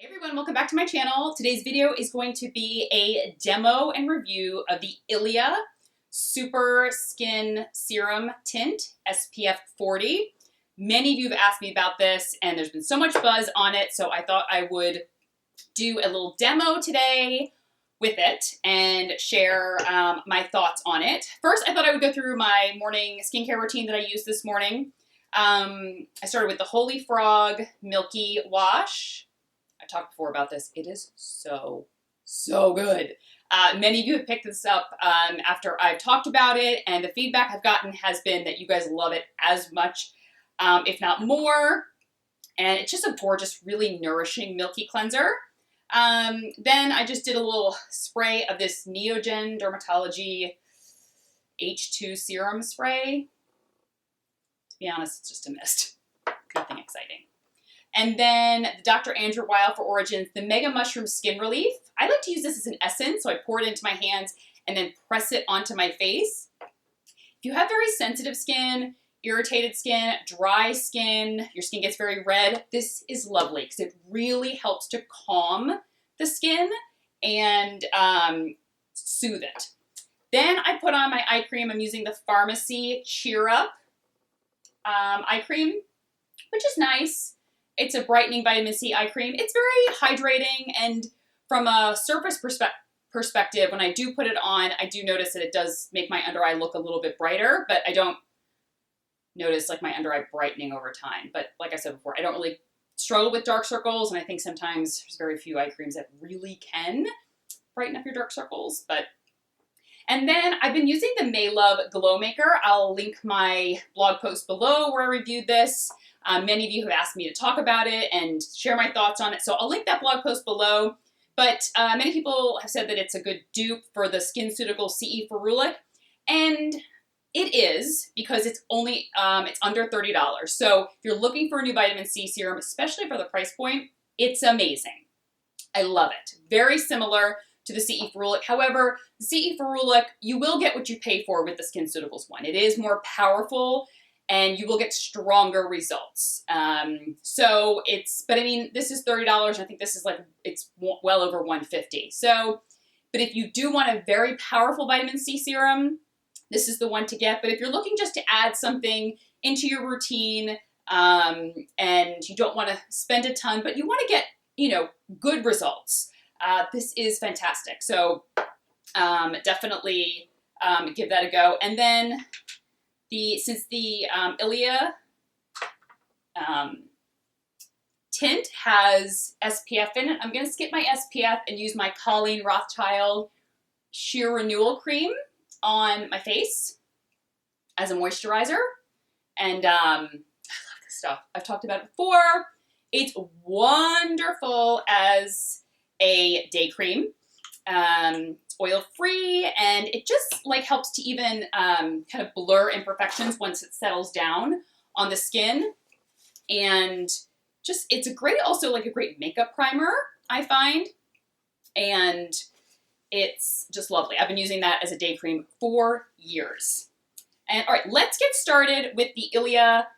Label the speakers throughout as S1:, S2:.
S1: Hey everyone, welcome back to my channel. Today's video is going to be a demo and review of the Ilia Super Skin Serum Tint SPF 40. Many of you have asked me about this and there's been so much buzz on it, so I thought I would do a little demo today with it and share my thoughts on it. First, I thought I would go through my morning skincare routine that I used this morning. I started with the Holy Frog Milky Wash. I talked before about this. It is so good. Many of you have picked this up after I've talked about it, and the feedback I've gotten has been that you guys love it as much, if not more. And it's just a gorgeous, really nourishing milky cleanser. Then I just did a little spray of this Neogen Dermatology H2 serum spray. To be honest, it's just a mist. Nothing exciting. And then the Dr. Andrew Weil for Origins, the Mega Mushroom Skin Relief. I like to use this as an essence, so I pour it into my hands and then press it onto my face. If you have very sensitive skin, irritated skin, dry skin, your skin gets very red, this is lovely because it really helps to calm the skin and soothe it. Then I put on my eye cream. I'm using the Pharmacy Cheer Up eye cream, which is nice. It's a brightening vitamin C eye cream. It's very hydrating, and from a surface perspective, when I do put it on, I do notice that it does make my under eye look a little bit brighter, but I don't notice like my under eye brightening over time. But like I said before, I don't really struggle with dark circles, and I think sometimes there's very few eye creams that really can brighten up your dark circles. And then I've been using the Maylove Glow Maker. I'll link my blog post below where I reviewed this. Many of you have asked me to talk about it and share my thoughts on it, so I'll link that blog post below. But many people have said that it's a good dupe for the SkinCeuticals CE Ferulic, and it is because it's only it's under $30. So if you're looking for a new vitamin C serum, especially for the price point, it's amazing. I love it. Very similar to the CE Ferulic. However, the CE Ferulic, you will get what you pay for with the SkinCeuticals one. It is more powerful, and you will get stronger results. But I mean, this is $30, and I think this is like, it's well over $150. So, but if you do want a very powerful vitamin C serum, this is the one to get. But if you're looking just to add something into your routine, and you don't want to spend a ton, but you want to get, good results, this is fantastic. So, definitely give that a go. And then since the Ilia tint has SPF in it, I'm going to skip my SPF and use my Colleen Rothschild Sheer Renewal Cream on my face as a moisturizer. And I love this stuff. I've talked about it before. It's wonderful as a day cream. It's oil-free, and it just like helps to even kind of blur imperfections once it settles down on the skin. And just, it's also like a great makeup primer, I find. And it's just lovely. I've been using that as a day cream for years. And all right, let's get started with the Ilia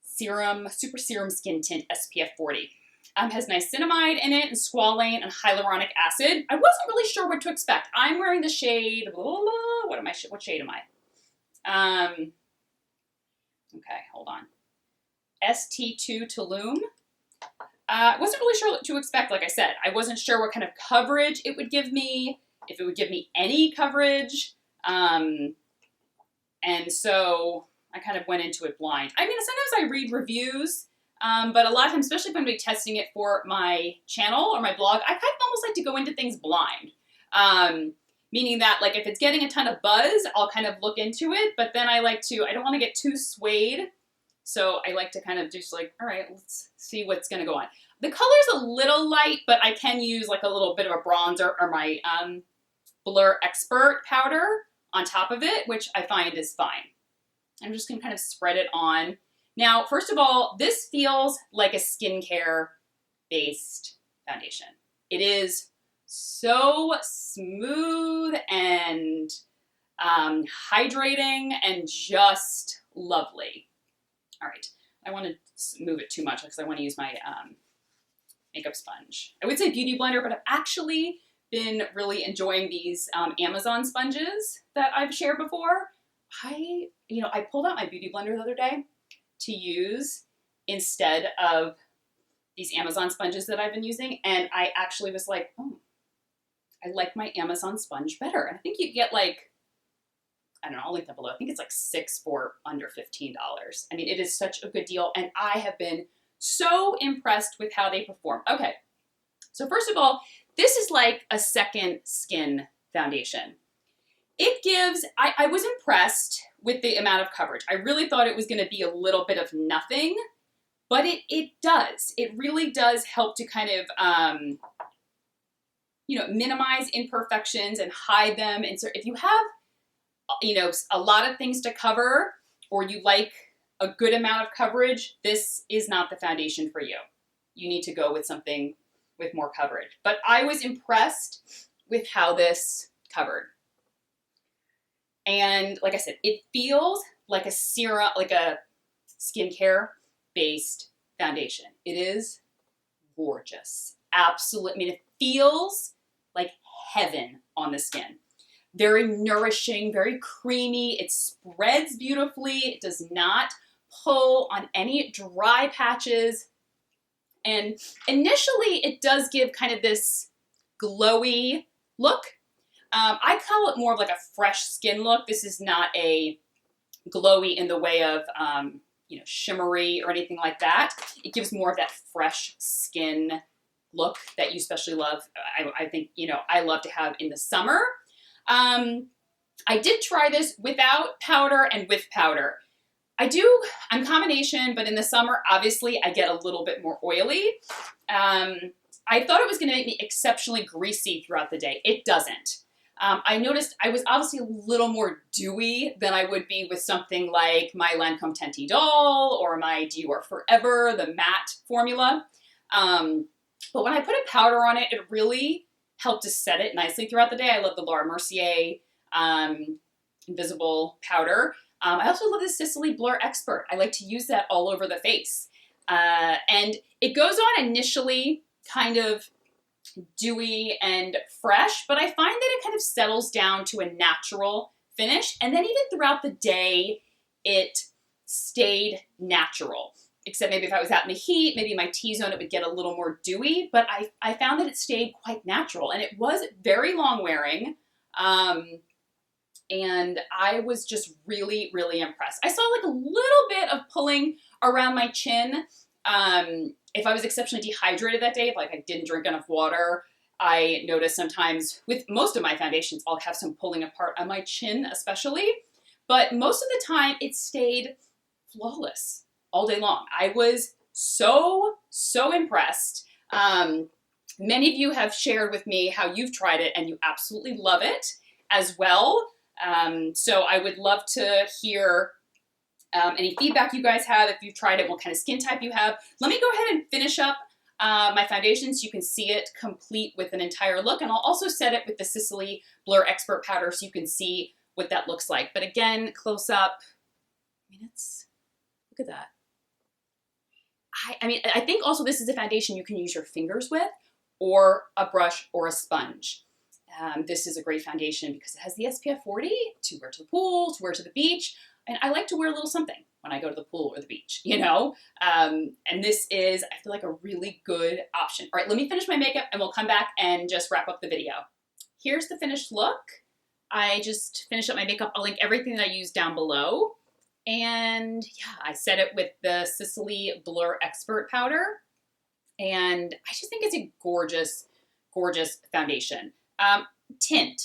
S1: Serum Super Serum Skin Tint SPF 40. Has niacinamide in it, and squalane, and hyaluronic acid. I wasn't really sure what to expect. I'm wearing the shade, what shade am I? Okay, hold on. ST2 Tulum. I wasn't really sure what to expect, like I said. I wasn't sure what kind of coverage it would give me, if it would give me any coverage. And so I kind of went into it blind. I mean, sometimes I read reviews, but a lot of times, especially if I'm going to be testing it for my channel or my blog, I kind of almost like to go into things blind. Meaning that, like, if it's getting a ton of buzz, I'll kind of look into it, but then I don't want to get too swayed. So I like to kind of just like, all right, let's see what's going to go on. The color's a little light, but I can use like a little bit of a bronzer or my Blur Expert powder on top of it, which I find is fine. I'm just going to kind of spread it on. Now, first of all, this feels like a skincare-based foundation. It is so smooth and hydrating and just lovely. All right, I want to move it too much because I want to use my makeup sponge. I would say beauty blender, but I've actually been really enjoying these Amazon sponges that I've shared before. I pulled out my beauty blender the other day to use instead of these Amazon sponges that I've been using, and I actually was like, oh, I like my Amazon sponge better. And I think you get like, I don't know, I'll link that below. I think it's like 6 for under $15. I mean, it is such a good deal, and I have been so impressed with how they perform. Okay, so first of all, this is like a second skin foundation. It gives, I was impressed with the amount of coverage. I really thought it was gonna be a little bit of nothing, but it does. It really does help to kind of, minimize imperfections and hide them. And so if you have, a lot of things to cover, or you like a good amount of coverage, this is not the foundation for you. You need to go with something with more coverage. But I was impressed with how this covered. And like I said, it feels like a serum, like a skincare based foundation. It is gorgeous. Absolutely. I mean, it feels like heaven on the skin. Very nourishing, very creamy. It spreads beautifully. It does not pull on any dry patches. And initially, it does give kind of this glowy look. I call it more of like a fresh skin look. This is not a glowy in the way of, shimmery or anything like that. It gives more of that fresh skin look that you especially love. I think, I love to have in the summer. I did try this without powder and with powder. I'm combination, but in the summer, obviously, I get a little bit more oily. I thought it was going to make me exceptionally greasy throughout the day. It doesn't. I noticed I was obviously a little more dewy than I would be with something like my Lancome Tenti Doll or my Dior Forever, the matte formula. But when I put a powder on it, it really helped to set it nicely throughout the day. I love the Laura Mercier Invisible Powder. I also love the Sicily Blur Expert. I like to use that all over the face. And it goes on initially kind of dewy and fresh, but I find that it kind of settles down to a natural finish. And then even throughout the day, it stayed natural. Except maybe if I was out in the heat, maybe my T-zone, it would get a little more dewy, but I found that it stayed quite natural, and it was very long wearing. And I was just really, really impressed. I saw like a little bit of pulling around my chin. If I was exceptionally dehydrated that day, if like I didn't drink enough water, I noticed sometimes with most of my foundations, I'll have some pulling apart on my chin especially. But most of the time it stayed flawless all day long. I was so, so impressed. Many of you have shared with me how you've tried it and you absolutely love it as well. So I would love to hear any feedback you guys have if you've tried it, what kind of skin type you have. Let me go ahead and finish up my foundation so you can see it complete with an entire look. And I'll also set it with the Sicily Blur Expert Powder so you can see what that looks like. But again, close up, look at that. I think also this is a foundation you can use your fingers with or a brush or a sponge. This is a great foundation because it has the SPF 40 to wear to the pool, to wear to the beach. And I like to wear a little something when I go to the pool or the beach, And this is, I feel like, a really good option. All right, let me finish my makeup and we'll come back and just wrap up the video. Here's the finished look. I just finished up my makeup. I'll link everything that I used down below. And yeah, I set it with the Sicily Blur Expert Powder. And I just think it's a gorgeous, gorgeous foundation. Tint.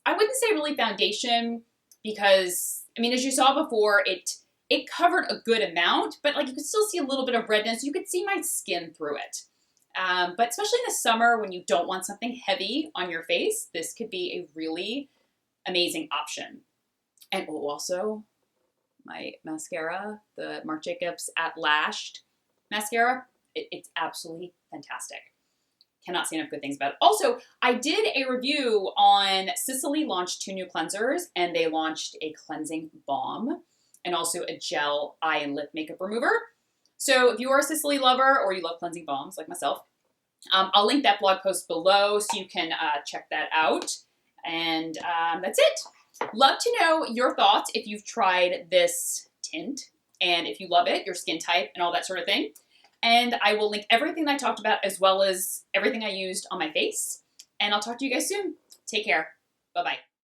S1: I wouldn't say really foundation because, as you saw before, it covered a good amount, but like you could still see a little bit of redness. You could see my skin through it. But especially in the summer when you don't want something heavy on your face, this could be a really amazing option. And also my mascara, the Marc Jacobs At Lashed mascara, it's absolutely fantastic. Cannot say enough good things about it. Also, I did a review on Sicily launched 2 new cleansers, and they launched a cleansing balm and also a gel eye and lip makeup remover. So if you are a Sicily lover or you love cleansing balms like myself, I'll link that blog post below so you can check that out. And that's it. Love to know your thoughts if you've tried this tint and if you love it, your skin type and all that sort of thing. And I will link everything I talked about as well as everything I used on my face. And I'll talk to you guys soon. Take care. Bye-bye.